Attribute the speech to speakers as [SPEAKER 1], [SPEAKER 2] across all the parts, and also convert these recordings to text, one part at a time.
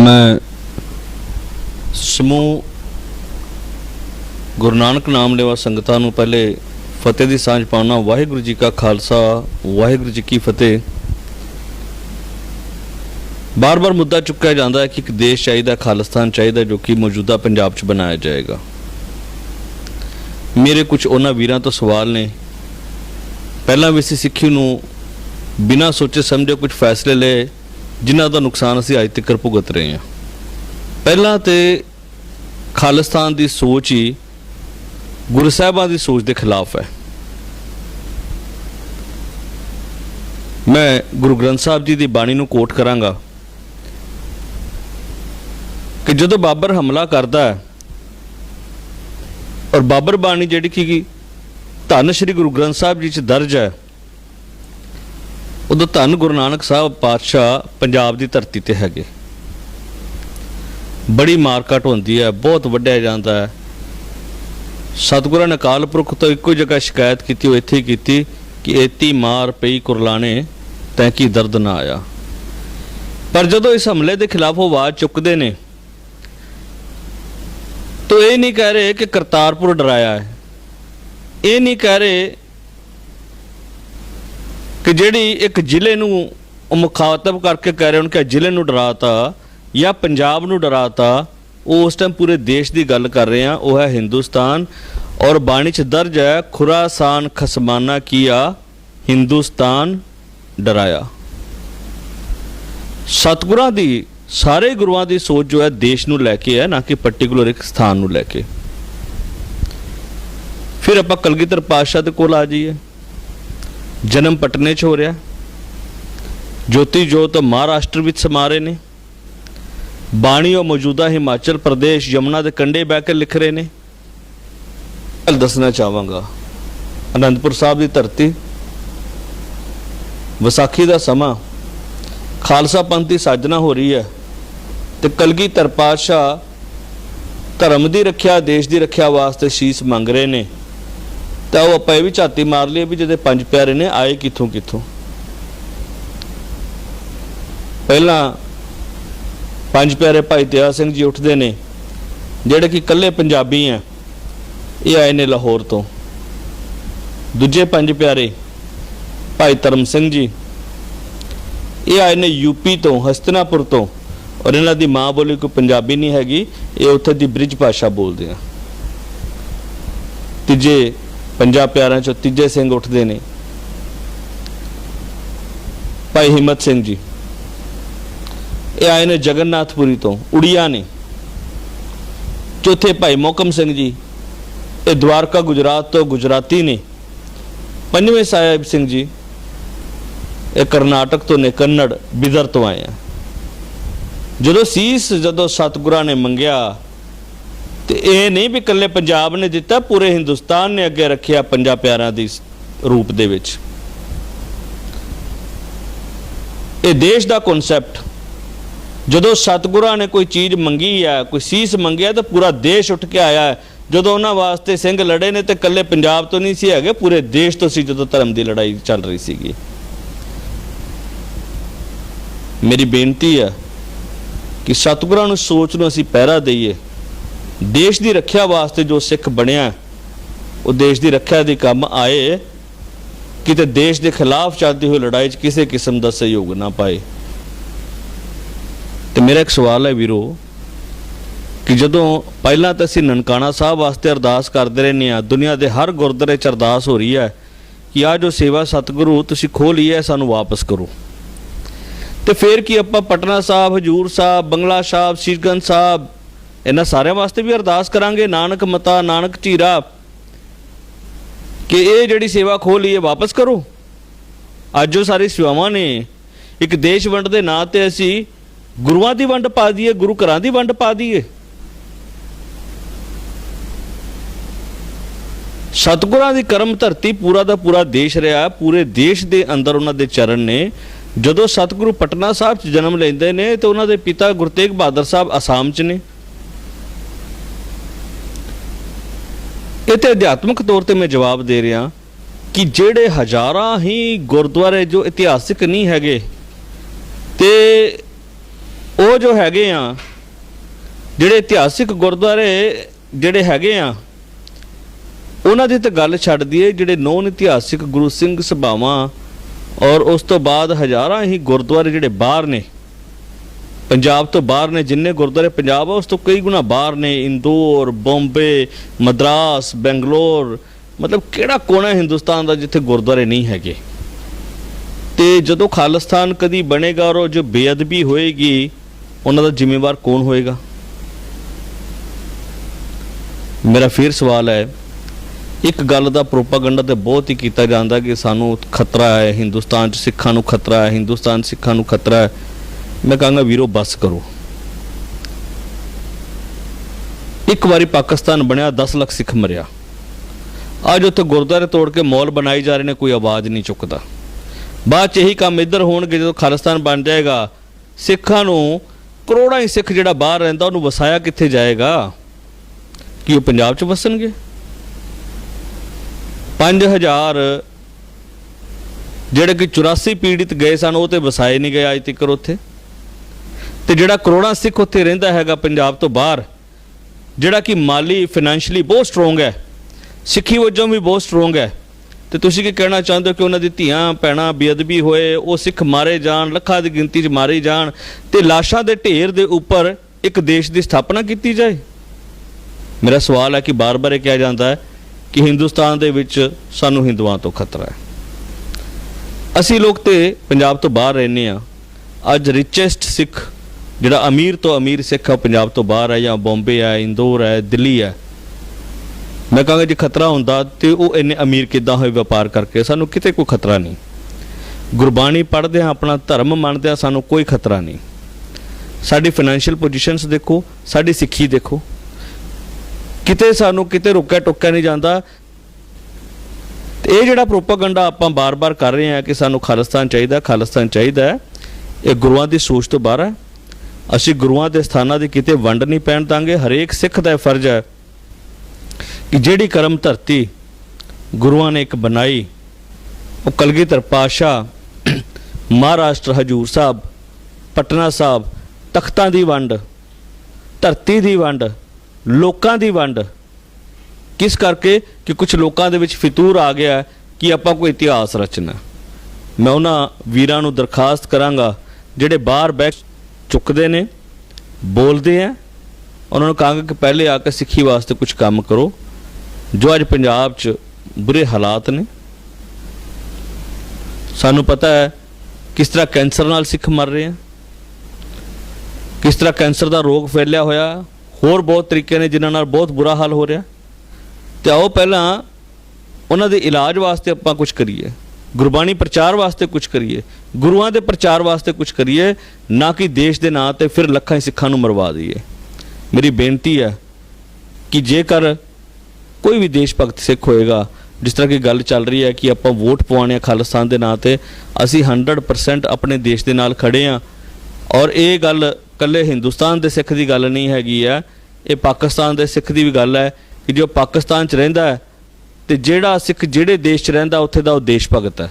[SPEAKER 1] मैं समूह गुरु नानक नाम लेवा संगतां नूं पहले फतेह दी सांझ पाउणा। वाहिगुरू जी का खालसा, वाहिगुरू जी की फतेह। बार बार मुद्दा चुक्या जाता है कि एक देश चाहिए, खालिस्तान चाहिए जो कि मौजूदा पंजाब च बनाया जाएगा। मेरे कुछ उन्हां वीरां तो सवाल ने। पहला भी असीं सिੱਖੀ ਨੂੰ बिना सोचे समझे कुछ फैसले ले जिन्हां दा नुकसान असीं अज तक भुगत रहे हैं। पहला तो खालिस्तान की सोच ही गुरु साहिबां की सोच के खिलाफ है। मैं गुरु ग्रंथ साहब जी की बाणी नूं कोट करांगा कि जदों बाबर हमला करता है और बाबर बाणी जिहड़ी कि धन श्री गुरु ग्रंथ साहब जी च दर्ज है, उदों धन गुरु नानक साहब पातशाह पंजाब की धरती ते हैगे। बड़ी मारकट होंदी है, बहुत वड्डिया जाता है। सतगुरां ने अकाल पुरख तो एको जगह शिकायत की, वो इत्थे ही की कि एती मार पई कुरलाने तैंकी दर्द ना आया। पर जदों इस हमले के खिलाफ वो आवाज़ चुकते ने तो ये नहीं कह रहे कि करतारपुर डराया है, ये नहीं कह रहे कि जिहड़ी एक जिले नूं मुखातब करके कह रहे उनके जिले नूं डराता या पंजाब नूं डराता। वो उस टाइम पूरे देश की गल कर रहे हैं, वो है हिंदुस्तान। और बाणी च दर्ज है, खुरासान खसमाना किया हिंदुस्तान डराया। सतगुरां दी सारे गुरुआं दी सोच जो है देश नूं लैके है, ना कि पर्टिकुलर एक स्थान नूं लैके। फिर आपां कलगीधर पातशाह दे कोल आ जाइए। जन्म पटने च हो रहा, ज्योति जोत महाराष्ट्र विच समा रहे ने, बाणी और मौजूदा हिमाचल प्रदेश यमुना के कंढे बह के लिख रहे हैं। गल दसना चाहांगा, आनंदपुर साहब की धरती, विसाखी का समा, खालसा पंथ की साजना हो रही है तो कलगीधर पातशाह धर्म की रखिया, देश की रखिया वास्ते शीस मंग रहे हैं। तो वो आप भी झाती मार लिए भी जिहदे पंज प्यारे ने आए कित्थों कित्थों। पहला पंज प्यारे भाई दया सिंह जी उठते हैं जिहड़े कि कल्ले पंजाबी हैं, ये आए ने लाहौर तो। दूजे पंज प्यारे भाई धर्म सिंह जी ये आए ने यूपी तो, हस्तिनापुर तो। और इन्हां दी माँ बोली कोई पंजाबी नहीं हैगी, ये उत्थे दी ब्रिज भाषा बोलते हैं। तीजे पंजां प्यारिਆਂ चों तीजे सिंह उठते हैं भाई हिम्मत सिंह जी, ये आए ने जगन्नाथपुरी तो, उड़िया ने। चौथे भाई मोहकम सिंह जी, ये द्वारका गुजरात तो, गुजराती ने। पंजवें साहिब सिंह जी ये करनाटक तो ने, कन्नड़ बिदर तो आए हैं। जदों सीस जदों सतगुरां ने मंगिया तो ये नहीं भी कल्ले पंजाब ने दिता, पूरे हिंदुस्तान ने अगे रखिया पंजां प्यारिਆਂ दी रूप दे विच। ये देश का कॉन्सैप्ट जदों सतगुरां ने कोई चीज़ मंगी है, कोई सीस मंगिया तो पूरा देश उठ के आया है। जदों उन्हां वास्ते सिंह लड़े ने तो कल्ले पंजाब तो नहीं सी हैगे, पूरे देश तो सी जदों धर्म की लड़ाई चल रही सीगी। मेरी बेनती है कि सतगुरां नूं सोच नूं असीं पहरा दईए। देश की रखिया वास्ते जो सिख बनिया वो देश की रखिया के काम आए, किते देश के खिलाफ चलती हुई लड़ाई किसी किस्म का सहयोग ना पाए। तो मेरा एक सवाल है वीरो कि जदों पहला तो असीं ननकाना साहब वास्ते अरदास करते रहने हैं, दुनिया के हर गुरुद्वारे च अरदास हो रही है कि आ जो सेवा सतगुरु तुसीं खो ली है सानू वापस करो। तो फिर कि आपां पटना साहब, हजूर साहब, बंगला साहब, शीशगंज साहब इन्हां सारिਆਂ वास्ते भी अरदास करांगे, नानक मता, नानक झीरा, कि ये जिहड़ी सेवा खो ली है वापस करो। अज जो सारी सेवावां ने एक देश वंड के नां ते असीं गुरुआं दी वंड पा दईए, गुरु घरां दी वंड पा दईए। सतगुरां दी करम धरती पूरा दा पूरा देश रहा, पूरे देश के अंदर उन्हां दे चरण ने। जदों सतगुरु पटना साहब च जन्म लेंदे ने तो उन्हां दे पिता गुरु तेग बहादुर साहब आसाम च ने। इत्थे अध्यात्मक तौर पर मैं जवाब दे रहा कि जेड़े हज़ारां ही गुरुद्वारे जो इतिहासिक नहीं हैगे ते ਉਹ ਜੋ ਹੈਗੇ ਆ ਜਿਹੜੇ ਇਤਿਹਾਸਿਕ ਗੁਰਦੁਆਰੇ ਜਿਹੜੇ ਹੈਗੇ ਆ ਉਹਨਾਂ ਦੀ ਤਾਂ ਗੱਲ ਛੱਡ ਦਈਏ, ਜਿਹੜੇ ਨੌਨ ਇਤਿਹਾਸਿਕ ਗੁਰੂ ਸਿੰਘ ਸਭਾਵਾਂ ਔਰ ਉਸ ਤੋਂ ਬਾਅਦ ਹਜ਼ਾਰਾਂ ਹੀ ਗੁਰਦੁਆਰੇ ਜਿਹੜੇ ਬਾਹਰ ਨੇ, ਪੰਜਾਬ ਤੋਂ ਬਾਹਰ ਨੇ, ਜਿੰਨੇ ਗੁਰਦੁਆਰੇ ਪੰਜਾਬ ਆ ਉਸ ਤੋਂ ਕਈ ਗੁਣਾ ਬਾਹਰ ਨੇ, ਇੰਦੌਰ, ਬੰਬੇ, ਮਦਰਾਸ, ਬੈਂਗਲੋਰ, ਮਤਲਬ ਕਿਹੜਾ ਕੋਨਾ ਹਿੰਦੁਸਤਾਨ ਦਾ ਜਿੱਥੇ ਗੁਰਦੁਆਰੇ ਨਹੀਂ ਹੈਗੇ। ਤੇ ਜਦੋਂ ਖਾਲਿਸਤਾਨ ਕਦੀ ਬਣੇਗਾ ਔਰ ਜੋ ਬੇਅਦਬੀ ਹੋਏਗੀ ਉਹਨਾਂ ਦਾ ਜ਼ਿੰਮੇਵਾਰ ਕੌਣ ਹੋਏਗਾ? ਮੇਰਾ ਫਿਰ ਸਵਾਲ ਹੈ, ਇੱਕ ਗੱਲ ਦਾ ਪ੍ਰੋਪਾਗੈਂਡਾ ਤੇ ਬਹੁਤ ਹੀ ਕੀਤਾ ਜਾਂਦਾ ਕਿ ਸਾਨੂੰ ਖਤਰਾ ਹੈ, ਹਿੰਦੁਸਤਾਨ 'ਚ ਸਿੱਖਾਂ ਨੂੰ ਖਤਰਾ ਹੈ, ਹਿੰਦੁਸਤਾਨ ਸਿੱਖਾਂ ਨੂੰ ਖਤਰਾ ਹੈ। ਮੈਂ ਕਹਾਂਗਾ ਵੀਰੋ ਬਸ ਕਰੋ। ਇੱਕ ਵਾਰੀ ਪਾਕਿਸਤਾਨ ਬਣਿਆ 10 ਲੱਖ ਸਿੱਖ ਮਰਿਆ, ਅੱਜ ਉੱਥੇ ਗੁਰਦੁਆਰੇ ਤੋੜ ਕੇ ਮੌਲ ਬਣਾਈ ਜਾ ਰਹੇ ਨੇ, ਕੋਈ ਆਵਾਜ਼ ਨਹੀਂ ਚੁੱਕਦਾ। ਬਾਅਦ 'ਚ ਇਹੀ ਕੰਮ ਇੱਧਰ ਹੋਣਗੇ, ਜਦੋਂ ਖਾਲਿਸਤਾਨ ਬਣ ਜਾਏਗਾ ਸਿੱਖਾਂ ਨੂੰ, ਕਰੋੜਾਂ ਹੀ ਸਿੱਖ ਜਿਹੜਾ ਬਾਹਰ ਰਹਿੰਦਾ ਉਹਨੂੰ ਵਸਾਇਆ ਕਿੱਥੇ ਜਾਏਗਾ? ਕੀ ਉਹ ਪੰਜਾਬ 'ਚ ਵਸਣਗੇ? 5000 ਜਿਹੜੇ ਕਿ 84 ਪੀੜਿਤ ਗਏ ਸਨ ਉਹ ਤੇ ਵਸਾਏ ਨਹੀਂ ਗਏ ਅੱਜ ਤੱਕ ਉੱਥੇ। ਤੇ ਜਿਹੜਾ ਕਰੋੜਾਂ ਸਿੱਖ ਉੱਥੇ ਰਹਿੰਦਾ ਹੈਗਾ ਪੰਜਾਬ ਤੋਂ ਬਾਹਰ, ਜਿਹੜਾ ਕਿ ਮਾਲੀ ਫਾਈਨੈਂਸ਼ਲੀ ਬਹੁਤ ਸਟਰੋਂਗ ਹੈ, ਸਿੱਖੀ ਵਜੋਂ ਵੀ ਬਹੁਤ ਸਟਰੋਂਗ ਹੈ, ਤੇ ਤੁਸੀਂ ਕੀ ਕਹਿਣਾ ਚਾਹੁੰਦੇ ਹੋ ਕਿ ਉਹਨਾਂ ਦੀ ਧੀਆਂ ਭੈਣਾਂ ਬੇਅਦਬੀ ਹੋਏ, ਉਹ ਸਿੱਖ ਮਾਰੇ ਜਾਣ, ਲੱਖਾਂ ਦੀ ਗਿਣਤੀ 'ਚ ਮਾਰੇ ਜਾਣ ਤੇ ਲਾਸ਼ਾਂ ਦੇ ਢੇਰ ਦੇ ਉੱਪਰ ਇੱਕ ਦੇਸ਼ ਦੀ ਸਥਾਪਨਾ ਕੀਤੀ ਜਾਏ? ਮੇਰਾ ਸਵਾਲ ਹੈ ਕਿ ਬਾਰ-ਬਾਰ ਇਹ ਕਿਹਾ ਜਾਂਦਾ ਹੈ ਕਿ ਹਿੰਦੁਸਤਾਨ ਦੇ ਵਿੱਚ ਸਾਨੂੰ ਹਿੰਦੂਆਂ ਤੋਂ ਖਤਰਾ ਹੈ। ਅਸੀਂ ਲੋਕ ਤੇ ਪੰਜਾਬ ਤੋਂ ਬਾਹਰ ਰਹਿੰਦੇ ਹਾਂ। ਅੱਜ ਰਿਚੈਸਟ ਸਿੱਖ ਜਿਹੜਾ ਅਮੀਰ ਤੋਂ ਅਮੀਰ ਸਿੱਖ ਹੈ ਪੰਜਾਬ ਤੋਂ ਬਾਹਰ ਹੈ, ਜਾਂ ਬੰਬੇ ਹੈ, ਇੰਦੌਰ ਹੈ, ਦਿੱਲੀ ਹੈ। ਮੈਂ ਕਹਾਂਗਾ ਜੇ ਖਤਰਾ ਹੁੰਦਾ ਤੇ ਉਹ ਇੰਨੇ ਅਮੀਰ ਕਿੱਦਾਂ ਹੋਏ ਵਪਾਰ ਕਰਕੇ? ਸਾਨੂੰ ਕਿਤੇ ਕੋਈ ਖਤਰਾ ਨਹੀਂ। ਗੁਰਬਾਣੀ ਪੜ੍ਹਦੇ ਹਾਂ, ਆਪਣਾ ਧਰਮ ਮੰਨਦੇ ਹਾਂ, ਸਾਨੂੰ ਕੋਈ ਖਤਰਾ ਨਹੀਂ। ਸਾਡੀ ਫਾਈਨੈਂਸ਼ੀਅਲ ਪੋਜੀਸ਼ਨਸ ਦੇਖੋ, ਸਾਡੀ ਸਿੱਖੀ ਦੇਖੋ, ਕਿਤੇ ਸਾਨੂੰ ਕਿਤੇ ਰੁਕਿਆ ਟੁੱਕਿਆ ਨਹੀਂ ਜਾਂਦਾ। ਇਹ ਜਿਹੜਾ ਪ੍ਰੋਪਾਗੈਂਡਾ ਆਪਾਂ ਬਾਰ-ਬਾਰ ਕਰ ਰਹੇ ਹਾਂ ਕਿ ਸਾਨੂੰ ਖਾਲਿਸਤਾਨ ਚਾਹੀਦਾ, ਖਾਲਿਸਤਾਨ ਚਾਹੀਦਾ ਹੈ, ਇਹ ਗੁਰੂਆਂ ਦੀ ਸੋਚ ਤੋਂ ਬਾਹਰ ਹੈ। ਅਸੀਂ ਗੁਰੂਆਂ ਦੇ ਸਥਾਨਾਂ ਦੀ ਕਿਤੇ ਵੰਡ ਨਹੀਂ ਪੈਣ ਦਾਂਗੇ। ਹਰੇਕ ਸਿੱਖ ਦਾ ਇਹ ਫਰਜ਼ ਹੈ ਕਿ ਜਿਹੜੀ ਕਰਮ ਧਰਤੀ ਗੁਰੂਆਂ ਨੇ ਇੱਕ ਬਣਾਈ, ਉਹ ਕਲਗੀਧਰ ਪਾਤਸ਼ਾਹ, ਮਹਾਰਾਸ਼ਟਰ ਹਜੂਰ ਸਾਹਿਬ, ਪਟਨਾ ਸਾਹਿਬ, ਤਖਤਾਂ ਦੀ ਵੰਡ, ਧਰਤੀ ਦੀ ਵੰਡ, ਲੋਕਾਂ ਦੀ ਵੰਡ, ਕਿਸ ਕਰਕੇ? ਕਿ ਕੁਝ ਲੋਕਾਂ ਦੇ ਵਿੱਚ ਫਿਤੂਰ ਆ ਗਿਆ ਕਿ ਆਪਾਂ ਕੋਈ ਇਤਿਹਾਸ ਰਚਣਾ। ਮੈਂ ਉਹਨਾਂ ਵੀਰਾਂ ਨੂੰ ਦਰਖਾਸਤ ਕਰਾਂਗਾ ਜਿਹੜੇ ਬਾਹਰ ਬੈਠ ਚੁੱਕਦੇ ਨੇ, ਬੋਲਦੇ ਆ, ਉਹਨਾਂ ਨੂੰ ਕਹਾਂਗਾ ਕਿ ਪਹਿਲੇ ਆ ਕੇ ਸਿੱਖੀ ਵਾਸਤੇ ਕੁਝ ਕੰਮ ਕਰੋ। ਜੋ ਅੱਜ ਪੰਜਾਬ 'ਚ ਬੁਰੇ ਹਾਲਾਤ ਨੇ, ਸਾਨੂੰ ਪਤਾ ਹੈ ਕਿਸ ਤਰ੍ਹਾਂ ਕੈਂਸਰ ਨਾਲ ਸਿੱਖ ਮਰ ਰਹੇ ਆ, ਕਿਸ ਤਰ੍ਹਾਂ ਕੈਂਸਰ ਦਾ ਰੋਗ ਫੈਲਿਆ ਹੋਇਆ, ਹੋਰ ਬਹੁਤ ਤਰੀਕੇ ਨੇ ਜਿਨ੍ਹਾਂ ਨਾਲ ਬਹੁਤ ਬੁਰਾ ਹਾਲ ਹੋ ਰਿਹਾ। ਤੇ ਆਓ ਪਹਿਲਾਂ ਉਹਨਾਂ ਦੇ ਇਲਾਜ ਵਾਸਤੇ ਆਪਾਂ ਕੁਝ ਕਰੀਏ, ਗੁਰਬਾਣੀ ਪ੍ਰਚਾਰ ਵਾਸਤੇ ਕੁਝ ਕਰੀਏ, ਗੁਰੂਆਂ ਦੇ ਪ੍ਰਚਾਰ ਵਾਸਤੇ ਕੁਝ ਕਰੀਏ, ਨਾ ਕਿ ਦੇਸ਼ ਦੇ ਨਾਂ 'ਤੇ ਫਿਰ ਲੱਖਾਂ ਹੀ ਸਿੱਖਾਂ ਨੂੰ ਮਰਵਾ ਦਈਏ। ਮੇਰੀ ਬੇਨਤੀ ਹੈ ਕਿ ਜੇਕਰ ਕੋਈ ਵੀ ਦੇਸ਼ ਭਗਤ ਸਿੱਖ ਹੋਏਗਾ, ਜਿਸ ਤਰ੍ਹਾਂ ਕਿ ਗੱਲ ਚੱਲ ਰਹੀ ਹੈ ਕਿ ਆਪਾਂ ਵੋਟ ਪਵਾਉਣੇ ਆ ਖਾਲਿਸਤਾਨ ਦੇ ਨਾਂ 'ਤੇ, ਅਸੀਂ 100% ਆਪਣੇ ਦੇਸ਼ ਦੇ ਨਾਲ ਖੜੇ ਹਾਂ। ਔਰ ਇਹ ਗੱਲ ਇਕੱਲੇ ਹਿੰਦੁਸਤਾਨ ਦੇ ਸਿੱਖ ਦੀ ਗੱਲ ਨਹੀਂ ਹੈਗੀ ਆ, ਇਹ ਪਾਕਿਸਤਾਨ ਦੇ ਸਿੱਖ ਦੀ ਵੀ ਗੱਲ ਹੈ ਕਿ ਜੋ ਪਾਕਿਸਤਾਨ 'ਚ ਰਹਿੰਦਾ ਹੈ ਤੇ ਜਿਹੜਾ ਸਿੱਖ ਜਿਹੜੇ ਦੇਸ਼ 'ਚ ਰਹਿੰਦਾ ਉੱਥੇ ਦਾ ਉਹ ਦੇਸ਼ ਭਗਤ ਹੈ।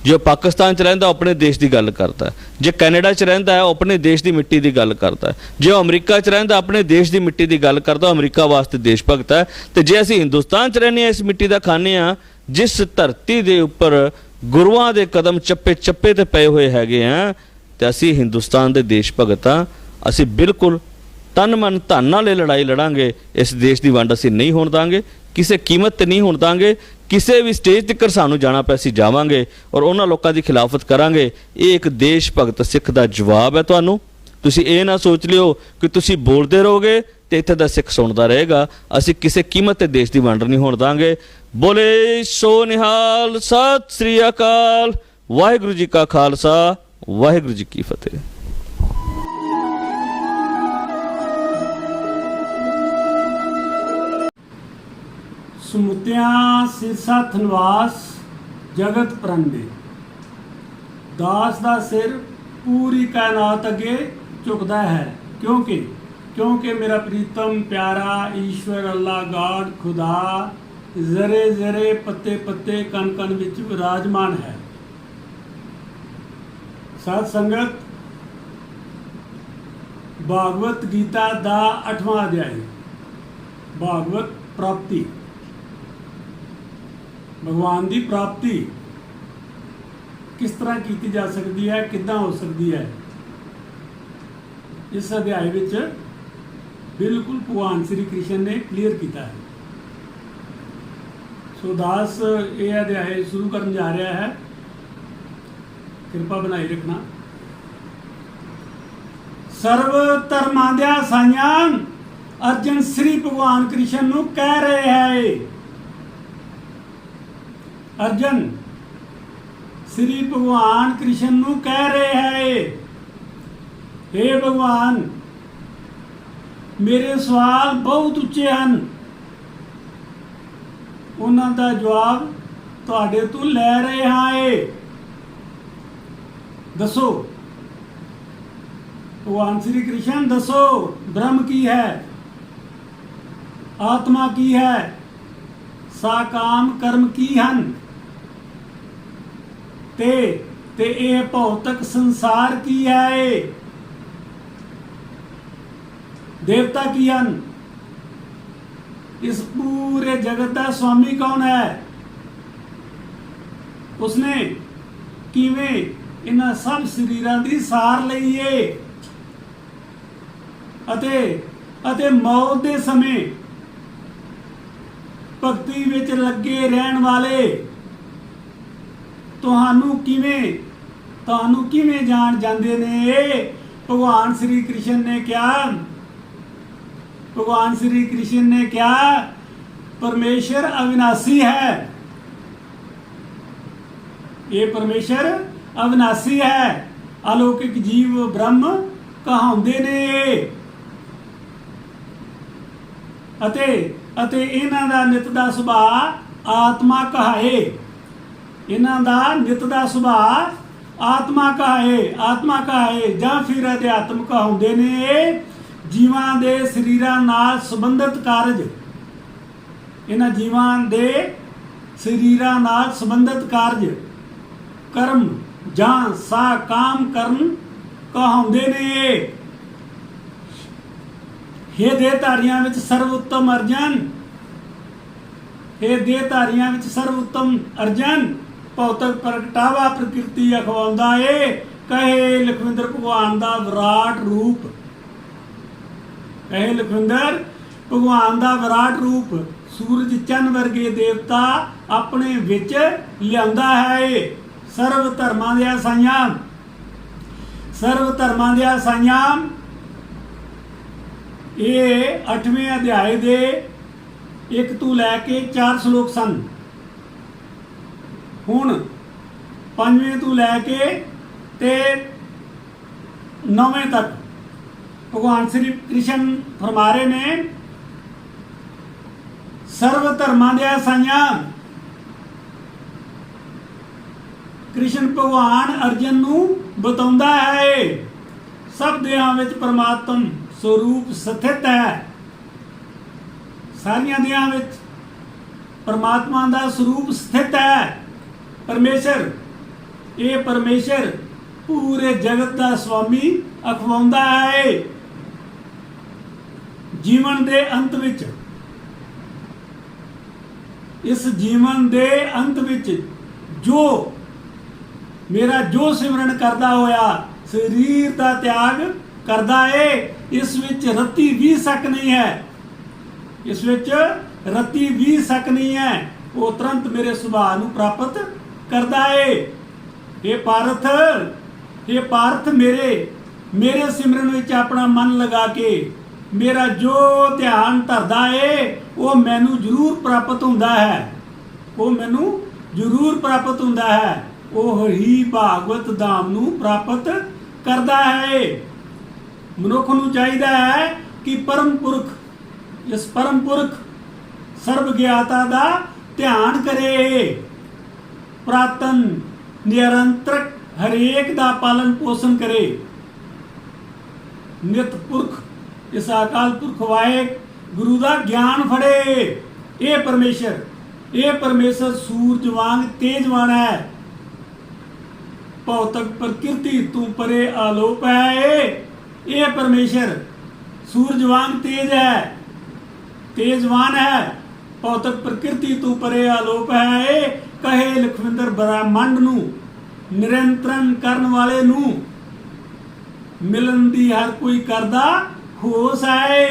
[SPEAKER 1] ਜੋ ਪਾਕਿਸਤਾਨ 'ਚ ਰਹਿੰਦਾ ਉਹ ਆਪਣੇ ਦੇਸ਼ ਦੀ ਗੱਲ ਕਰਦਾ ਹੈ, ਜੇ ਕੈਨੇਡਾ 'ਚ ਰਹਿੰਦਾ ਹੈ ਉਹ ਆਪਣੇ ਦੇਸ਼ ਦੀ ਮਿੱਟੀ ਦੀ ਗੱਲ ਕਰਦਾ ਹੈ, ਜੇ ਉਹ ਅਮਰੀਕਾ 'ਚ ਰਹਿੰਦਾ ਆਪਣੇ ਦੇਸ਼ ਦੀ ਮਿੱਟੀ ਦੀ ਗੱਲ ਕਰਦਾ, ਉਹ ਅਮਰੀਕਾ ਵਾਸਤੇ ਦੇਸ਼ ਭਗਤ ਹੈ। ਤੇ ਜੇ ਅਸੀਂ ਹਿੰਦੁਸਤਾਨ 'ਚ ਰਹਿੰਦੇ ਹਾਂ, ਇਸ ਮਿੱਟੀ ਦਾ ਖਾਂਦੇ ਹਾਂ, ਜਿਸ ਧਰਤੀ ਦੇ ਉੱਪਰ ਗੁਰੂਆਂ ਦੇ ਕਦਮ ਚੱਪੇ ਚੱਪੇ ਤੇ ਪਏ ਹੋਏ ਹੈਗੇ ਆ, ਤੇ ਅਸੀਂ ਹਿੰਦੁਸਤਾਨ ਦੇ ਦੇਸ਼ ਭਗਤ ਹਾਂ। ਅਸੀਂ ਬਿਲਕੁਲ ਤਨ ਮਨ ਧਨ ਨਾਲ ਇਹ ਲੜਾਈ ਲੜਾਂਗੇ। ਇਸ ਦੇਸ਼ ਦੀ ਵੰਡ ਅਸੀਂ ਨਹੀਂ ਹੋਣ ਦਾਂਗੇ, ਕਿਸੇ ਕੀਮਤ ਤੇ ਨਹੀਂ ਹੋਣ ਦਾਂਗੇ। ਕਿਸੇ ਵੀ ਸਟੇਜ ਤੱਕ ਸਾਨੂੰ ਜਾਣਾ ਪਿਆ ਅਸੀਂ ਜਾਵਾਂਗੇ ਔਰ ਉਹਨਾਂ ਲੋਕਾਂ ਦੀ ਖਿਲਾਫਤ ਕਰਾਂਗੇ। ਇਹ ਇੱਕ ਦੇਸ਼ ਭਗਤ ਸਿੱਖ ਦਾ ਜਵਾਬ ਹੈ ਤੁਹਾਨੂੰ। ਤੁਸੀਂ ਇਹ ਨਾ ਸੋਚ ਲਿਓ ਕਿ ਤੁਸੀਂ ਬੋਲਦੇ ਰਹੋਗੇ ਤੇ ਇੱਥੇ ਦਾ ਸਿੱਖ ਸੁਣਦਾ ਰਹੇਗਾ। ਅਸੀਂ ਕਿਸੇ ਕੀਮਤ ਤੇ ਦੇਸ਼ ਦੀ ਵੰਡ ਨਹੀਂ ਹੋਣ ਦਾਂਗੇ। ਬੋਲੇ ਸੋ ਨਿਹਾਲ, ਸਤਿ ਸ੍ਰੀ ਅਕਾਲ, ਵਾਹਿਗੁਰੂ ਜੀ ਕਾ ਖਾਲਸਾ, ਵਾਹਿਗੁਰੂ ਜੀ ਕੀ ਫਤਿਹ।
[SPEAKER 2] ਸਮੁੱਤਿਆਂ ਸਿਰਸਾ ਧਨਵਾਸ ਜਗਤ ਪ੍ਰੰਦੇ, ਦਾਸ ਦਾ ਸਿਰ ਪੂਰੀ ਕਾਇਨਾਤ ਅੱਗੇ ਝੁਕਦਾ ਹੈ। ਕਿਉਂਕਿ ਮੇਰਾ ਪ੍ਰੀਤਮ ਪਿਆਰਾ ਈਸ਼ਵਰ ਅੱਲਾ ਗਾਡ ਖੁਦਾ ਜ਼ਰੇ ਜ਼ਰੇ ਪੱਤੇ ਪੱਤੇ ਕਣ ਕਣ ਵਿੱਚ ਵਿਰਾਜਮਾਨ ਹੈ। ਸਾਧ ਸੰਗਤ, भागवत गीता का 8वां अध्याय भागवत प्राप्ति भगवान की प्राप्ति किस तरह की जा सकती है, किद्दां हो सकती है, इस अध्याय विच बिल्कुल भगवान श्री कृष्ण ने क्लीयर किया है। सो दास ये अध्याय शुरू करने जा रहा है, कृपा बनाई रखना। सर्व धर्मां दियां साइयां अर्जन श्री भगवान कृष्ण नूं कह रहे है। अर्जन श्री भगवान कृष्ण नूं कह रहे है, हे भगवान मेरे सवाल बहुत उच्चे हैं, उन्हां दा जवाब तुहाडे तों लै रहे हां। दसो भगवान श्री कृष्ण दसो, ब्रह्म की है, आत्मा की है, साकाम कर्म की हन, ते ये भौतिक संसार की है, देवता की हन। इस पूरे जगत का स्वामी कौन है, उसने किवें इन्हां सब शरीरां दी सार लई है अते मौत दे समय भगती विच लगे रहन वाले तुहानू किवें जान जांदे ने। भगवान श्री कृष्ण ने क्या, भगवान श्री कृष्ण ने क्या, परमेश्वर अविनाशी है, ये परमेश्वर अविनाशी है, अलौकिक जीव ब्रह्म कहाउंदे ने अते इन्हां दा नित दा सुभाव आत्मा कहाए, इन्हां दा नित दा सुभाव आत्मा कहाए जां फिर अध्यात्म कहाउंदे ने। जीवां दे शरीरां नाल संबंधित कारज, इन्हां जीवां दे शरीरां नाल संबंधित कारज कर्म जां सा काम कर्म कहाउंदे ने। हे देहधारियां विच सर्वोत्तम अर्जन, हे देहधारियां विच सर्वोत्तम अर्जन, भौतिक प्रगटावा प्रकृति अखवाउंदा है, कहे लखविंदर भगवान दा विराट रूप, कहे लखविंदर भगवान दा विराट रूप सूरज चंद वर्गे देवता अपने विच लिआंदा है। सर्व धर्मां दियां साइयां, सर्व धर्मां दियां साइयां, ये 8वें अध्याय दे 1 ਤੋਂ लैके 4 श्लोक सन। हुण 5वें ਤੋਂ लैके ते 9वें तक भगवान श्री कृष्ण फरमा रहे ने, सर्व धर्मां दियां साइयां कृष्ण भगवान अर्जन नूं बताउंदा है, सब देहां विच परमात्म स्वरूप स्थित है, सारियां देहां विच परमात्मा दा स्वरूप स्थित है। परमेश्वर, ये परमेश्वर पूरे जगत का स्वामी अखवाउंदा है। जीवन दे अंत विच, इस जीवन दे अंत विच जो मेरा जो सिमरन करदा होया शरीर का त्याग करदा है, इस विच रत्ती भी शक नहीं है, इस विच रत्ती भी शक नहीं है, वो तुरंत मेरे सुभाव नूं प्राप्त करदा है। हे पार्थ, हे पार्थ, मेरे सिमरन विच अपना मन लगा के मेरा जो ध्यान धरदा है वो मैनू जरूर प्राप्त हुंदा है, वो मैनू जरूर प्राप्त हुंदा है, वो ही भागवत धाम नूं प्राप्त करदा है। मनुख नूं चाहीदा है कि परम पुरख, इस परम पुरख सर्व ज्ञाता दा ध्यान करे, प्रातन निरंतर हरेक दा पालन पोषण करे। नित पुरख, इस अकाल पुरख वाहे गुरु दा ज्ञान फड़े। ये परमेश्वर सूरज वांग तेजवान है, भौतिक प्रकृति तू परे आलोप है। ਇਹ ਪਰਮੇਸ਼ਰ ਸੂਰਜ ਵਾਂਗ ਤੇਜ ਹੈ, ਤੇਜਵਾਨ ਹੈ, ਭੌਤਿਕ ਪ੍ਰਕਿਰਤੀ ਤੋਂ ਪਰੇ ਆਲੋਪ ਹੈ। ਇਹ ਕਹੇ ਲਖਵਿੰਦਰ ਬ੍ਰਹਮੰਡ ਨੂੰ ਨਿਰੰਤਰਨ ਕਰਨ ਵਾਲੇ ਨੂੰ ਮਿਲਣ ਦੀ ਹਰ ਕੋਈ ਕਰਦਾ ਹੋਸ ਹੈ।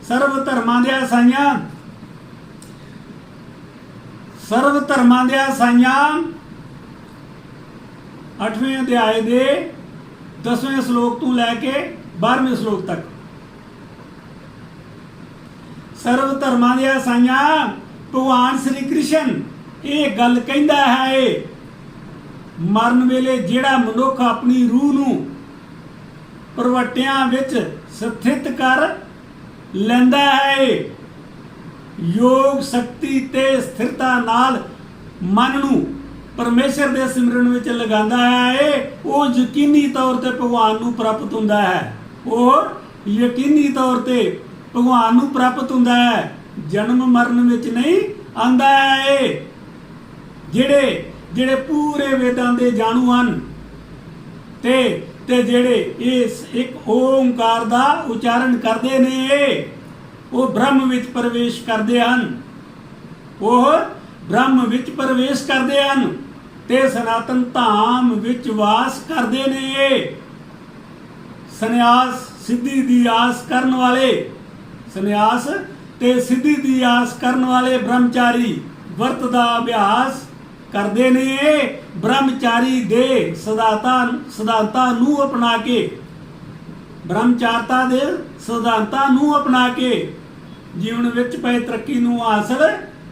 [SPEAKER 2] ਸਰਵ ਧਰਮਾਂ ਦੇ ਸਾਈਆਂ, ਸਰਵ ਧਰਮਾਂ ਦੇ ਸਾਈਆਂ 8ਵੇਂ ਅਧਿਆਏ ਦੇ 10ਵੇਂ ਸ਼ਲੋਕ ਤੋਂ ਲੈ ਕੇ 12ਵੇਂ ਸ਼ਲੋਕ ਤੱਕ। ਸਰਵ ਧਰਮਾਂ ਦੇ ਸਾਈਆਂ ਭਗਵਾਨ ਸ੍ਰੀ ਕ੍ਰਿਸ਼ਨ ਇਹ ਗੱਲ ਕਹਿੰਦਾ ਹੈ, ਮਰਨ ਵੇਲੇ ਜਿਹੜਾ ਮਨੁੱਖ ਆਪਣੀ ਰੂਹ ਨੂੰ ਪ੍ਰਵਟਿਆਂ ਵਿੱਚ ਸਥਿਤ ਕਰ ਲੈਂਦਾ ਹੈ, ਯੋਗ ਸ਼ਕਤੀ ਤੇ ਸਥਿਰਤਾ ਨਾਲ ਮਨ ਨੂੰ ਪਰਮੇਸ਼ਰ ਦੇ ਸਿਮਰਨ ਵਿੱਚ ਲਗਾਉਂਦਾ ਹੈ, ਉਹ ਯਕੀਨੀ ਤੌਰ ਤੇ ਭਗਵਾਨ ਨੂੰ ਪ੍ਰਾਪਤ ਹੁੰਦਾ ਹੈ। ਉਹ ਯਕੀਨੀ ਤੌਰ ਤੇ ਭਗਵਾਨ ਨੂੰ ਪ੍ਰਾਪਤ ਹੁੰਦਾ ਹੈ, ਜਨਮ ਮਰਨ ਵਿੱਚ ਨਹੀਂ ਆਂਦਾ ਹੈ। ਜਿਹੜੇ ਜਿਹੜੇ ਪੂਰੇ ਵੇਦਾਂ ਦੇ ਜਾਣੂ ਹਨ ਤੇ ਜਿਹੜੇ ਇਸ ਇੱਕ ਓੰਕਾਰ ਦਾ ਉਚਾਰਨ ਕਰਦੇ ਨੇ, ਉਹ ਬ੍ਰਹਮ ਵਿੱਚ ਪ੍ਰਵੇਸ਼ ਕਰਦੇ ਹਨ, ਉਹ ਬ੍ਰਹਮ ਵਿੱਚ ਪ੍ਰਵੇਸ਼ ਕਰਦੇ ਹਨ ਤੇ ਸਨਾਤਨ ਧਾਮ ਵਿੱਚ ਵਾਸ ਕਰਦੇ ਨੇ। ਸੰਨਿਆਸ ਸਿੱਧੀ ਦੀ ਆਸ ਕਰਨ ਵਾਲੇ, ਸੰਨਿਆਸ ਤੇ ਸਿੱਧੀ ਦੀ ਆਸ ਕਰਨ ਵਾਲੇ ਬ੍ਰਹਮਚਾਰੀ ਵਰਤ ਦਾ ਅਭਿਆਸ ਕਰਦੇ ਨੇ। ਬ੍ਰਹਮਚਾਰੀ ਦੇ ਸਿਧਾਂਤਾਂ ਨੂੰ ਅਪਣਾ ਕੇ, ਬ੍ਰਹਮਚਾਰਤਾ ਦੇ ਸਿਧਾਂਤਾਂ ਨੂੰ ਅਪਣਾ ਕੇ ਜੀਵਨ ਵਿੱਚ ਪਏ ਤਰੱਕੀ ਨੂੰ ਹਾਸਲ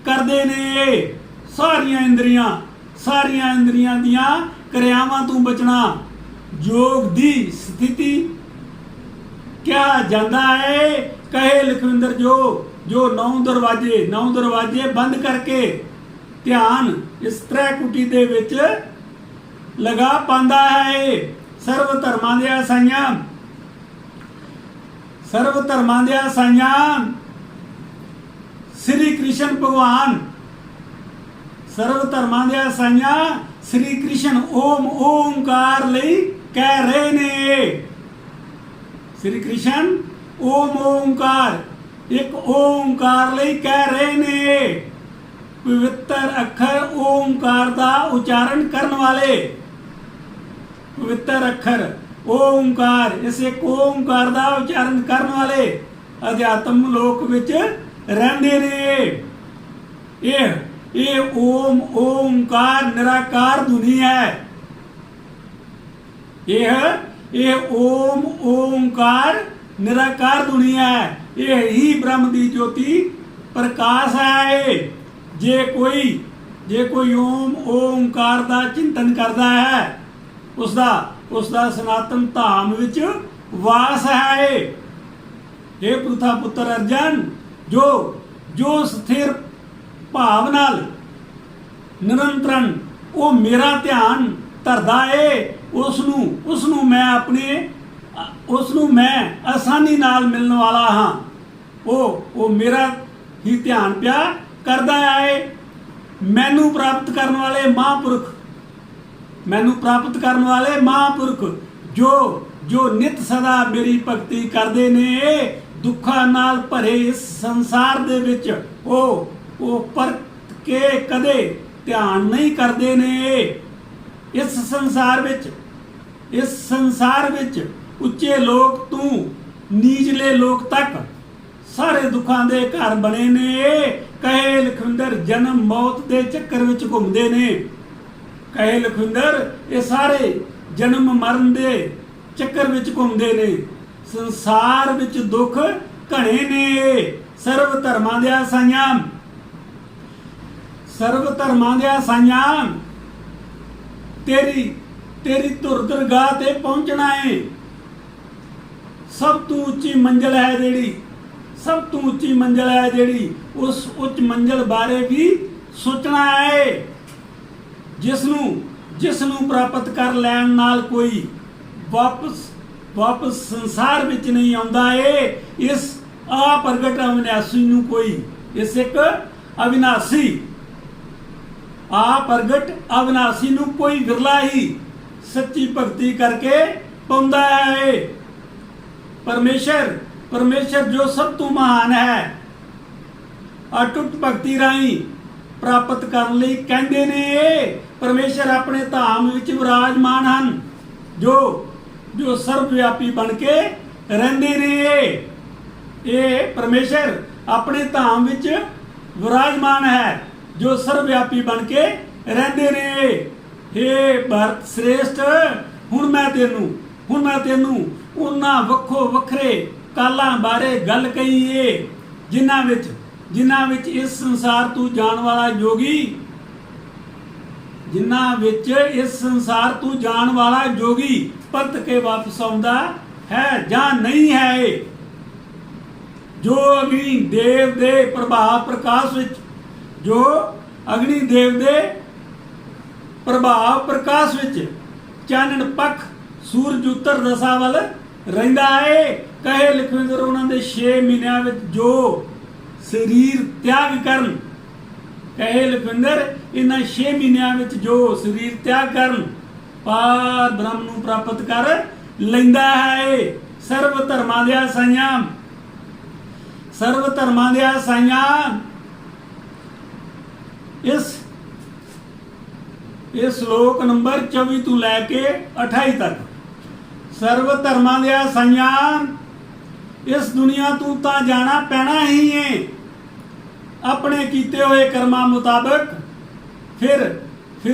[SPEAKER 2] ਕਰਦੇ ਨੇ। ਸਾਰੀਆਂ ਇੰਦਰੀਆਂ ਦੀਆਂ ਕਿਰਿਆਵਾਂ ਤੋਂ ਬਚਣਾ ਯੋਗ ਦੀ ਸਥਿਤੀ ਕਿਹਾ ਜਾਂਦਾ ਹੈ। ਕਹੇ ਲਖਵਿੰਦਰ ਜੋ 9 ਦਰਵਾਜ਼ੇ ਬੰਦ ਕਰਕੇ ਧਿਆਨ ਇਸ ਤ੍ਰੈਕੁਟੀ ਦੇ ਵਿੱਚ ਲਗਾ ਪਾਉਂਦਾ ਹੈ। ਸਰਵ ਧਰਮਾਂ ਦੇ ਸਾਈਆਂ, ਸਰਵ ਧਰਮਾਂ ਦੇ ਸਾਈਆਂ ਸ੍ਰੀ ਕ੍ਰਿਸ਼ਨ ਭਗਵਾਨ, ਸਰਵ ਧਰਮਾਂ ਦੇ ਸਾਈਆਂ ਸ੍ਰੀ ਕ੍ਰਿਸ਼ਨ ਓਮਕਾਰ ਲਈ ਕਹਿ ਰਹੇ ਨੇ। ਸ੍ਰੀ ਕ੍ਰਿਸ਼ਨ ਓਮਕਾਰ, ਇੱਕ ਓਮਕਾਰ ਲਈ ਕਹਿ ਰਹੇ ਨੇ। ਪਵਿੱਤਰ ਅੱਖਰ ਓਮਕਾਰ ਦਾ ਉਚਾਰਨ ਕਰਨ ਵਾਲੇ, ਪਵਿੱਤਰ ਅੱਖਰ ਓਮਕਾਰ, ਇਸ ਇੱਕ ਓਮਕਾਰ ਦਾ ਉਚਾਰਨ ਕਰਨ ਵਾਲੇ ਅਧਿਆਤਮ ਲੋਕ ਵਿੱਚ ਰਹਿੰਦੇ ਨੇ। ਇਹ ਓਮਕਾਰ ਨਿਰਾਕਾਰ ਧੁਨੀ ਹੈ। ਇਹ ਓਮਕਾਰ ਨਿਰਾਕਾਰ ਧੁਨੀ ਹੈ। ਇਹ ਹੀ ਬ੍ਰਹਮ ਦੀ ਜੋਤੀ ਪ੍ਰਕਾਸ਼ ਹੈ। ਜੇ ਕੋਈ ਓਮਕਾਰ ਦਾ ਚਿੰਤਨ ਕਰਦਾ ਹੈ, ਉਸ ਦਾ ਸਨਾਤਨ ਧਾਮ ਵਿੱਚ ਵਾਸ ਹੈ। ਇਹ ਪృਥਾ ਪੁੱਤਰ ਅਰਜਨ ਜੋ ਸਥਿਰ ਭਾਵ ਨਾਲ ਨਿਰੰਤਰਨ ਉਹ ਮੇਰਾ ਧਿਆਨ ਧਰਦਾ ਏ, ਉਸ ਨੂੰ ਮੈਂ ਆਸਾਨੀ ਨਾਲ ਮਿਲਣ ਵਾਲਾ ਹਾਂ। ਉਹ ਮੇਰਾ ਹੀ ਧਿਆਨ ਪਿਆ ਕਰਦਾ ਹੈ। ਮੈਨੂੰ ਪ੍ਰਾਪਤ ਕਰਨ ਵਾਲੇ ਮਹਾਂਪੁਰਖ ਜੋ ਨਿਤ ਸਦਾ ਮੇਰੀ ਭਗਤੀ ਕਰਦੇ ਨੇ, ਦੁੱਖਾਂ ਨਾਲ ਭਰੇ ਇਸ ਸੰਸਾਰ ਦੇ ਵਿੱਚ ਉਹ ਪਰਤ ਕੇ ਕਦੇ ਧਿਆਨ ਨਹੀਂ ਕਰਦੇ ਨੇ। ਇਸ ਸੰਸਾਰ ਵਿੱਚ ਉੱਚੇ ਲੋਕ ਤੋਂ ਨੀਚਲੇ ਲੋਕ ਤੱਕ ਸਾਰੇ ਦੁੱਖਾਂ ਦੇ ਘਰ ਬਣੇ ਨੇ। ਕਹੇ ਲਖਵਿੰਦਰ ਜਨਮ ਮੌਤ ਦੇ ਚੱਕਰ ਵਿੱਚ ਘੁੰਮਦੇ ਨੇ। ਕਹੇ ਲਖਵਿੰਦਰ ਇਹ ਸਾਰੇ ਜਨਮ ਮਰਨ ਦੇ ਚੱਕਰ ਵਿੱਚ ਘੁੰਮਦੇ ਨੇ। ਸੰਸਾਰ ਵਿੱਚ ਦੁੱਖ ਘਣੇ ਨੇ। ਸਰਵ ਧਰਮਾਂ ਦੇ ਸਾਈਆਂ, ਸਰਵ ਧਰਮਾਂ ਦੇ ਸਾਈਆਂ ਤੇਰੀ ਧੁਰ ਦਰਗਾਹ ਤੇ ਪਹੁੰਚਣਾ ਹੈ। ਸਭ ਤੋਂ ਉੱਚੀ ਮੰਜ਼ਿਲ ਹੈ ਜਿਹੜੀ, ਉਸ ਉੱਚ ਮੰਜ਼ਿਲ ਬਾਰੇ ਵੀ ਸੋਚਣਾ ਹੈ, ਜਿਸ ਨੂੰ ਪ੍ਰਾਪਤ ਕਰ ਲੈਣ ਨਾਲ ਕੋਈ ਵਾਪਸ ਸੰਸਾਰ ਵਿੱਚ ਨਹੀਂ ਆਉਂਦਾ ਹੈ। ਇਸ ਅਪਰਗਟ ਅਵਿਨਾਸ਼ੀ ਨੂੰ ਕੋਈ, ਇਸ ਇੱਕ ਅਵਿਨਾਸ਼ੀ ਨੂੰ ਕੋਈ ਵਿਰਲਾ ਹੀ ਸੱਚੀ ਭਗਤੀ ਕਰਕੇ ਪਾਉਂਦਾ ਹੈ। परमेश्वर परमेश्वर जो सब तो महान है अटुट भगती राही प्राप्त ਕਰਨ ਲਈ ਕਹਿੰਦੇ ਨੇ ਪਰਮੇਸ਼ਰ ਆਪਣੇ ਧਾਮ ਵਿੱਚ ਵਿਰਾਜਮਾਨ ਹਨ ਜੋ ਸਰਵਵਿਆਪੀ ਬਣ ਕੇ ਰਹਿੰਦੇ ਨੇ। ਇਹ ਪਰਮੇਸ਼ਰ ਆਪਣੇ ਧਾਮ ਵਿੱਚ ਵਿਰਾਜਮਾਨ ਹੈ ਜੋ ਸਰਵਵਿਆਪੀ ਬਣ ਕੇ ਰਹਿੰਦੇ ਨੇ। ਹੇ ਭਰਤ ਸ੍ਰੇਸ਼ਟ ਹੁਣ ਮੈਂ ਤੈਨੂੰ ਉਹਨਾਂ ਵੱਖੋ ਵੱਖਰੇ ਕਾਲਾਂ ਬਾਰੇ ਗੱਲ ਕਹੀਏ ਜਿਨ੍ਹਾਂ ਵਿੱਚ ਇਸ ਸੰਸਾਰ ਤੋਂ ਜਾਣ ਵਾਲਾ ਜੋਗੀ ਪਰਤ ਕੇ ਵਾਪਸ ਆਉਂਦਾ ਹੈ ਜਾਂ ਨਹੀਂ ਹੈ। ਜੋ ਅਗਨੀ ਦੇਵ ਦੇ ਪ੍ਰਭਾਵ ਪ੍ਰਕਾਸ਼ ਵਿੱਚ ਚਾਨਣ ਪੱਖ ਸੂਰਜ ਉੱਤਰ ਦਸ਼ਾ ਵੱਲ ਰਹਿੰਦਾ ਹੈ। ਕਹੇ ਲਖਵਿੰਦਰ ਉਹਨਾਂ ਦੇ 6 ਮਹੀਨਿਆਂ ਵਿੱਚ ਜੋ ਸਰੀਰ ਤਿਆਗ ਕਰਨ ਕਹੇ ਲਖਵਿੰਦਰ ਇਹਨਾਂ 6 ਮਹੀਨਿਆਂ ਵਿੱਚ ਜੋ ਸਰੀਰ ਤਿਆਗ ਕਰਨ ਪਾਰ ਬ੍ਰਹਮ ਨੂੰ ਪ੍ਰਾਪਤ ਕਰ ਲੈਂਦਾ ਹੈ। ਸਰਵ ਧਰਮਾਂ ਦੇ ਸਾਈਆਂ ਇਸ ਸ਼ਲੋਕ ਨੰਬਰ 24 ਤੋਂ ਲੈ ਕੇ 28 ਤੱਕ ਸਰਵ ਧਰਮਾਂ ਦੇ ਸਾਈਆਂ ਇਸ ਦੁਨੀਆ ਤੋਂ ਤਾਂ ਜਾਣਾ ਪੈਣਾ ਹੀ ਹੈ ਆਪਣੇ ਕੀਤੇ ਹੋਏ ਕਰਮਾਂ ਮੁਤਾਬਕ ਫਿਰ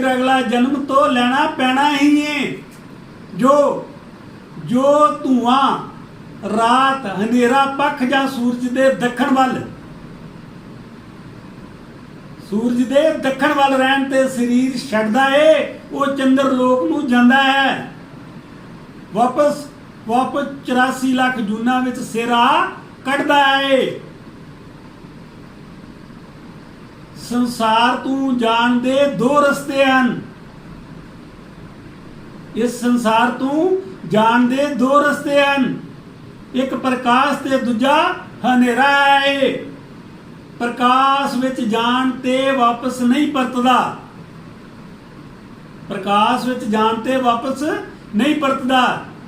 [SPEAKER 2] ਅਗਲਾ ਜਨਮ ਤੋਂ ਲੈਣਾ ਪੈਣਾ ਹੀ ਹੈ। ਜੋ ਧੂਆਂ ਰਾਤ ਹਨੇਰਾ ਪੱਖ ਜਾਂ ਸੂਰਜ ਦੇ ਦੱਖਣ ਵੱਲ ਰਹਿਣ ਤੇ ਸਰੀਰ ਛੱਡਦਾ ਏ ਉਹ ਚੰਦਰ ਲੋਕ ਨੂੰ ਜਾਂਦਾ ਹੈ। ਵਾਪਸ 84 ਲੱਖ ਜੂਨਾਂ ਵਿੱਚ ਸਿਰਾ ਕੱਢਦਾ ਏ। ਸੰਸਾਰ ਤੋਂ ਜਾਣ ਦੇ 2 ਰਸਤੇ ਹਨ। ਇਸ ਸੰਸਾਰ ਤੋਂ ਜਾਣ ਦੇ 2 ਰਸਤੇ ਹਨ। ਇੱਕ ਪ੍ਰਕਾਸ਼ ਤੇ ਦੂਜਾ ਹਨੇਰਾ ਹੈ। ਪ੍ਰਕਾਸ਼ ਵਿੱਚ ਜਾਣ ਤੇ ਵਾਪਸ ਨਹੀਂ ਪਰਤਦਾ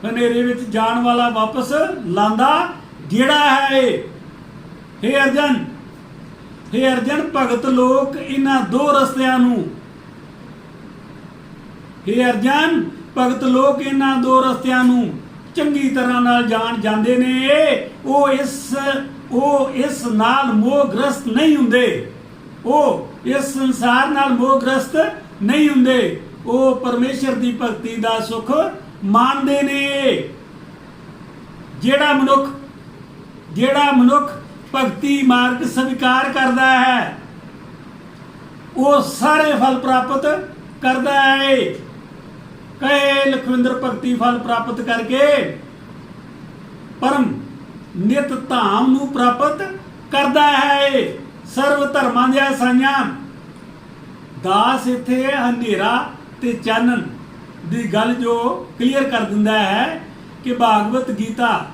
[SPEAKER 2] ਹਨੇਰੇ ਵਿੱਚ ਜਾਣ ਵਾਲਾ ਵਾਪਸ ਲਾਂਦਾ ਜਿਹੜਾ ਹੈ। ਹੇ ਅਰਜਨ ਭਗਤ ਲੋਕ ਇਹਨਾਂ 2 ਰਸਤਿਆਂ ਨੂੰ ਚੰਗੀ ਤਰ੍ਹਾਂ ਨਾਲ ਜਾਣ ਜਾਂਦੇ ਨੇ। ਉਹ ਇਸ ਨਾਲ ਮੋਹਗ੍ਰਸਤ ਨਹੀਂ ਹੁੰਦੇ। ਉਹ ਇਸ ਸੰਸਾਰ ਨਾਲ ਮੋਹਗ੍ਰਸਤ ਨਹੀਂ ਹੁੰਦੇ। ਉਹ ਪਰਮੇਸ਼ਰ ਦੀ ਭਗਤੀ ਦਾ ਸੁਖ ਮਾਣਦੇ ਨੇ। ਜਿਹੜਾ ਮਨੁੱਖ ਭਗਤੀ ਮਾਰਗ ਸਵੀਕਾਰ ਕਰਦਾ ਹੈ ਉਹ ਸਾਰੇ ਫਲ ਪ੍ਰਾਪਤ ਕਰਦਾ ਹੈ। ਕਹੇ ਲਖਵਿੰਦਰ ਭਗਤੀ ਫਲ ਪ੍ਰਾਪਤ ਕਰਕੇ ਪਰਮ ਨਿਤ ਧਾਮ ਨੂੰ ਪ੍ਰਾਪਤ ਕਰਦਾ ਹੈ। ਸਰਵ ਧਰਮਾਂ ਦੇ ਸਾਈਆਂ ਦਾਸ ਇੱਥੇ ਹਨੇਰਾ ਤੇ ਚਾਨਣ ਦੀ ਗੱਲ ਜੋ ਕਲੀਅਰ ਕਰ ਦਿੰਦਾ ਹੈ ਕਿ ਭਾਗਵਤ ਗੀਤਾ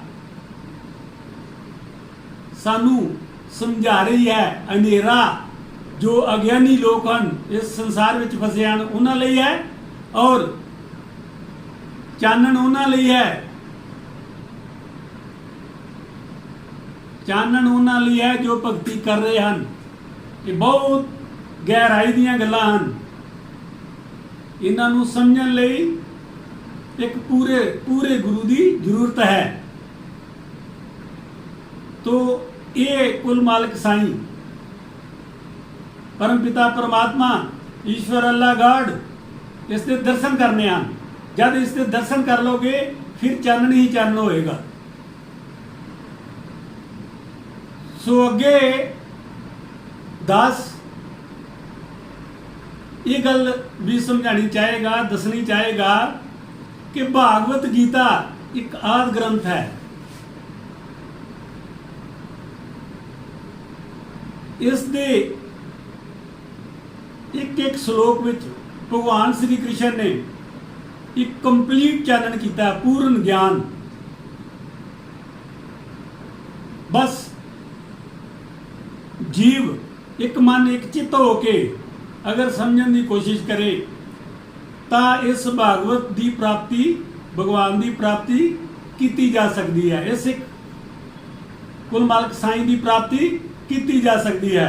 [SPEAKER 2] ਸਾਨੂੰ ਸਮਝਾ ਰਹੀ ਹੈ ਹਨੇਰਾ ਜੋ ਅਗਿਆਨੀ ਲੋਕ ਹਨ ਇਸ ਸੰਸਾਰ ਵਿੱਚ ਫਸੇ ਹਨ ਉਹਨਾਂ ਲਈ ਹੈ ਔਰ ਚਾਨਣ ਉਹਨਾਂ ਲਈ ਹੈ ਜੋ ਭਗਤੀ ਕਰ ਰਹੇ ਹਨ। ਇਹ ਬਹੁਤ ਗਹਿਰਾਈ ਦੀਆਂ ਗੱਲਾਂ ਹਨ। ਇਹਨਾਂ ਨੂੰ ਸਮਝਣ ਲਈ ਇੱਕ ਪੂਰੇ ਗੁਰੂ ਦੀ ਜ਼ਰੂਰਤ ਹੈ। ਤੋ ਇਹ ਕੁਲ ਮਾਲਕ ਸਾਈਂ परम पिता परमात्मा ईश्वर अल्लाह गॉड इसके दर्शन करने हैं। जब इसके दर्शन कर लोगे फिर चानन ही चानन होएगा। सो अगे दास ये गल भी समझानी चाहेगा दसनी चाहेगा कि भागवत गीता एक आदि ग्रंथ है। इस दे एक श्लोक में भगवान श्री कृष्ण ने एक कंप्लीट चानन किया पूर्ण ज्ञान। बस जीव एक मन एक चित्त होके अगर समझने की कोशिश करे तो इस भागवत की प्राप्ति भगवान की प्राप्ति ਕੀਤੀ ਜਾ ਸਕਦੀ ਹੈ। ਇਹ ਸਿੱਖ ਕੁਲ ਮਾਲਕ ਸਾਈਂ ਦੀ ਪ੍ਰਾਪਤੀ ਕੀਤੀ ਜਾ ਸਕਦੀ ਹੈ।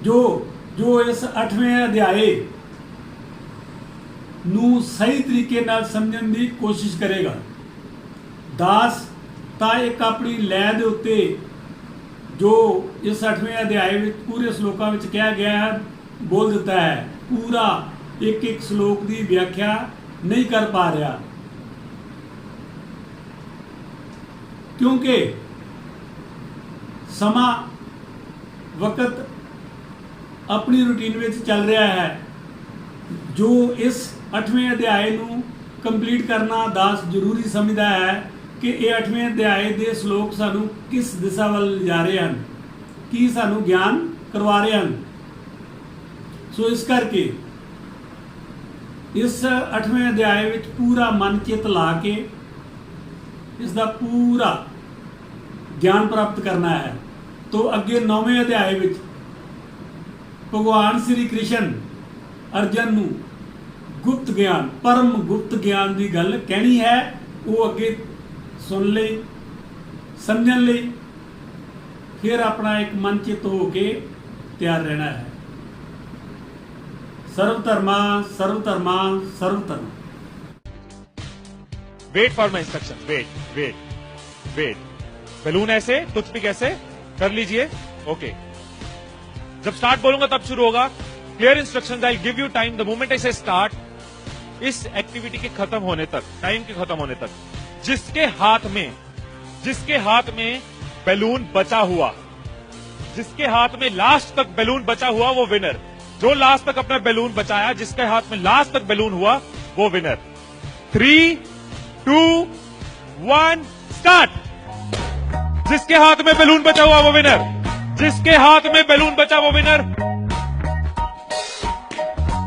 [SPEAKER 2] ਜੋ ਇਸ 8ਵੇਂ ਅਧਿਆਏ ਨੂੰ ਸਹੀ ਤਰੀਕੇ ਨਾਲ ਸਮਝਣ ਦੀ ਕੋਸ਼ਿਸ਼ ਕਰੇਗਾ। ਦਾਸ ਤਾਂ ਇੱਕ ਆਪਣੀ ਲੈ ਦੇ ਉੱਤੇ ਜੋ ਇਸ 8ਵੇਂ ਅਧਿਆਏ ਵਿੱਚ ਪੂਰੇ ਸ਼ਲੋਕਾਂ ਵਿੱਚ ਕਿਹਾ ਗਿਆ ਹੈ ਬੋਲ ਦਿੱਤਾ ਹੈ। ਪੂਰਾ ਇੱਕ ਸ਼ਲੋਕ ਦੀ ਵਿਆਖਿਆ ਨਹੀਂ ਕਰ ਪਾ ਰਿਹਾ, ਕਿਉਂਕਿ ਸਮਾਂ ਵਕਤ ਆਪਣੀ ਰੂਟੀਨ ਵਿੱਚ ਚੱਲ ਰਿਹਾ ਹੈ। ਜੋ ਇਸ 8ਵੇਂ ਅਧਿਆਏ ਨੂੰ ਕੰਪਲੀਟ ਕਰਨਾ ਦਾਸ ਜ਼ਰੂਰੀ ਸਮਝਦਾ ਹੈ ਕਿ ਇਹ 8ਵੇਂ ਅਧਿਆਏ ਦੇ ਸ਼ਲੋਕ ਸਾਨੂੰ ਕਿਸ ਦਿਸ਼ਾ ਵੱਲ ਜਾ ਰਹੇ ਹਨ, ਕੀ ਸਾਨੂੰ ਗਿਆਨ ਕਰਵਾ ਰਹੇ ਹਨ। ਸੋ ਇਸ ਕਰਕੇ ਇਸ 8ਵੇਂ ਅਧਿਆਏ ਵਿੱਚ ਪੂਰਾ ਮਨ ਚਿੱਤ ਲਾ ਕੇ ਇਸ ਦਾ ਪੂਰਾ ਗਿਆਨ ਪ੍ਰਾਪਤ ਕਰਨਾ ਹੈ। ਤੋਂ ਅੱਗੇ 9ਵੇਂ ਅਧਿਆਏ ਵਿੱਚ ਭਗਵਾਨ ਸ੍ਰੀ ਕ੍ਰਿਸ਼ਨ ਅਰਜਨ ਨੂੰ ਗੁਪਤ ਗਿਆਨ, ਪਰਮ ਗੁਪਤ ਗਿਆਨ ਦੀ ਗੱਲ ਕਹਿਣੀ ਹੈ। ਉਹ ਅੱਗੇ ਸੁਣ ਲਈ, ਸਮਝਣ ਲਈ ਫਿਰ ਆਪਣਾ ਇੱਕ ਮਨ ਚਿੱਤ ਹੋ ਕੇ ਤਿਆਰ ਰਹਿਣਾ ਹੈ। सर्व धर्मा सर्व धर्मा सर्व धर्मा।
[SPEAKER 3] Wait for my instruction, wait. Balloon ऐसे, टूथपिक ऐसे कर लीजिए। ओके, जब स्टार्ट बोलूंगा तब शुरू होगा। Clear instructions, I give you time the moment I से स्टार्ट। इस एक्टिविटी के खत्म होने तक, टाइम के खत्म होने तक, जिसके हाथ में बैलून बचा हुआ, जिसके हाथ में लास्ट तक बैलून बचा हुआ वो विनर। जो लास्ट तक अपना बैलून बचाया, जिसके हाथ में लास्ट तक बैलून हुआ वो विनर। 3, 2, 1 स्टार्ट। जिसके हाथ में बैलून बचा हुआ वो विनर, जिसके हाथ में बैलून बचा वो विनर,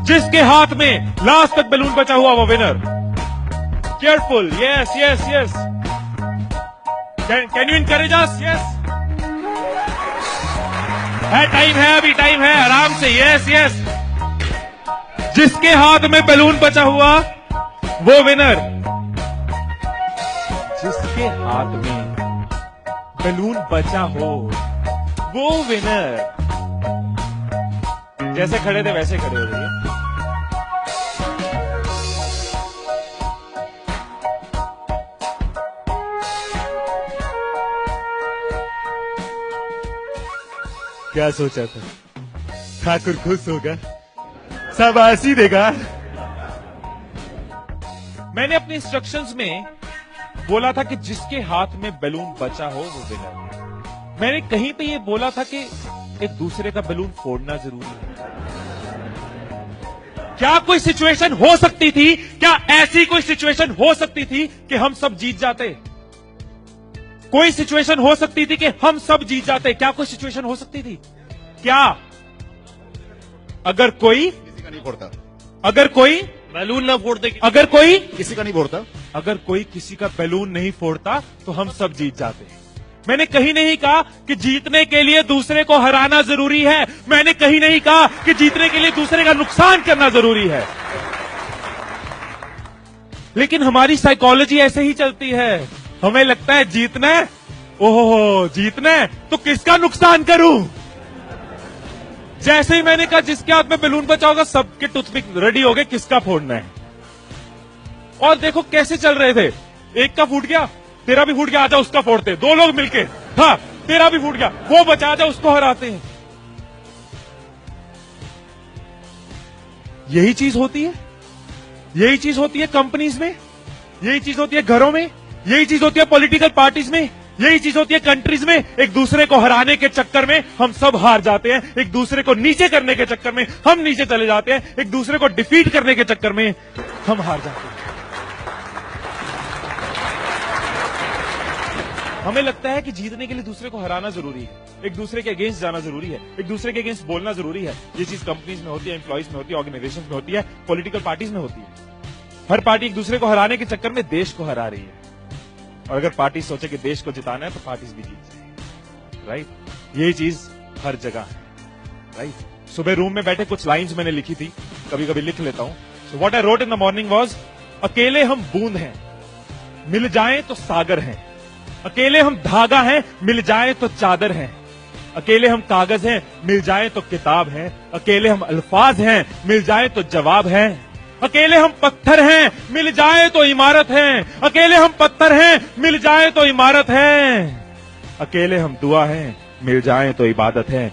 [SPEAKER 3] जिसके हाथ में लास्ट तक बैलून बचा हुआ वो winner. Careful, yes. Can you encourage us? Yes, time है, अभी टाइम है, आराम से। यस। जिसके हाथ में बैलून बचा हुआ वो विनर, जिसके हाथ में बैलून बचा हो वो विनर। जैसे खड़े थे वैसे खड़े हो जाइए। क्या सोचा था? ठाकुर खुश होगा, शाबाशी देगा। मैंने अपने इंस्ट्रक्शंस में बोला था कि जिसके हाथ में बैलून बचा हो वो विनर। मैंने कहीं पे ये बोला था कि एक दूसरे का बैलून फोड़ना जरूरी है। क्या कोई सिचुएशन हो सकती थी, क्या ऐसी कोई सिचुएशन हो सकती थी कि हम सब जीत जाते? कोई सिचुएशन हो सकती थी कि हम सब जीत जाते? क्या कोई सिचुएशन हो सकती थी? क्या? अगर कोई
[SPEAKER 4] किसी का नहीं फोड़ता,
[SPEAKER 3] अगर कोई
[SPEAKER 4] बैलून ना फोड़ते,
[SPEAKER 3] अगर कोई
[SPEAKER 4] किसी का नहीं फोड़ता,
[SPEAKER 3] अगर कोई किसी का बैलून नहीं फोड़ता तो हम सब जीत जाते। मैंने कहीं नहीं कहा कि जीतने के लिए दूसरे को हराना जरूरी है। मैंने कहीं नहीं कहा कि जीतने के लिए दूसरे का नुकसान करना जरूरी है। लेकिन हमारी साइकोलॉजी ऐसे ही चलती है। हमें लगता है जीतना है, ओहो जीतना है तो किसका नुकसान करूं। जैसे ही मैंने कहा जिसके हाथ में बैलून बचा होगा सबके टूथपिक रेडी हो गए, किसका फोड़ना है। और देखो कैसे चल रहे थे, एक का फूट गया, तेरा भी फूट गया, आजा उसका फोड़ते। दो लोग मिलके, हाँ तेरा भी फूट गया, वो बचा, आजा उसको हराते हैं। यही चीज होती है, यही चीज होती है कंपनीज में, यही चीज होती है घरों में, यही चीज होती है पॉलिटिकल पार्टीज में, यही चीज होती है कंट्रीज में। एक दूसरे को हराने के चक्कर में हम सब हार जाते हैं, एक दूसरे को नीचे करने के चक्कर में हम नीचे चले जाते हैं, एक दूसरे को डिफीट करने के चक्कर में हम हार जाते हैं। हमें लगता है कि जीतने के लिए दूसरे को हराना जरूरी है, एक दूसरे के अगेंस्ट जाना जरूरी है, एक दूसरे के अगेंस्ट बोलना जरूरी है। ये चीज कंपनीज में होती है, एम्प्लॉइज में होती है, ऑर्गेनाइजेशन में होती है, पॉलिटिकल पार्टीज में होती है। हर पार्टी एक दूसरे को हराने के चक्कर में देश को हरा रही है। और अगर पार्टी सोचे कि देश को जिताना है तो पार्टीज भी जीत जाएगी, राइट। यही चीज हर जगह है, राइट। सुबह रूम में बैठे कुछ लाइंस मैंने लिखी थी, कभी कभी लिख लेता हूं। So what I wrote in the morning was, अकेले हम बूंद हैं, मिल जाए तो सागर हैं। अकेले हम धागा हैं, मिल जाए तो चादर हैं। अकेले हम कागज हैं, मिल जाए तो किताब हैं। अकेले हम अल्फाज हैं, मिल जाए तो जवाब हैं। अकेले हम पत्थर हैं, मिल जाए तो इमारत है। अकेले हम पत्थर हैं, मिल जाए तो इमारत है। अकेले हम दुआ हैं, मिल जाए तो इबादत है।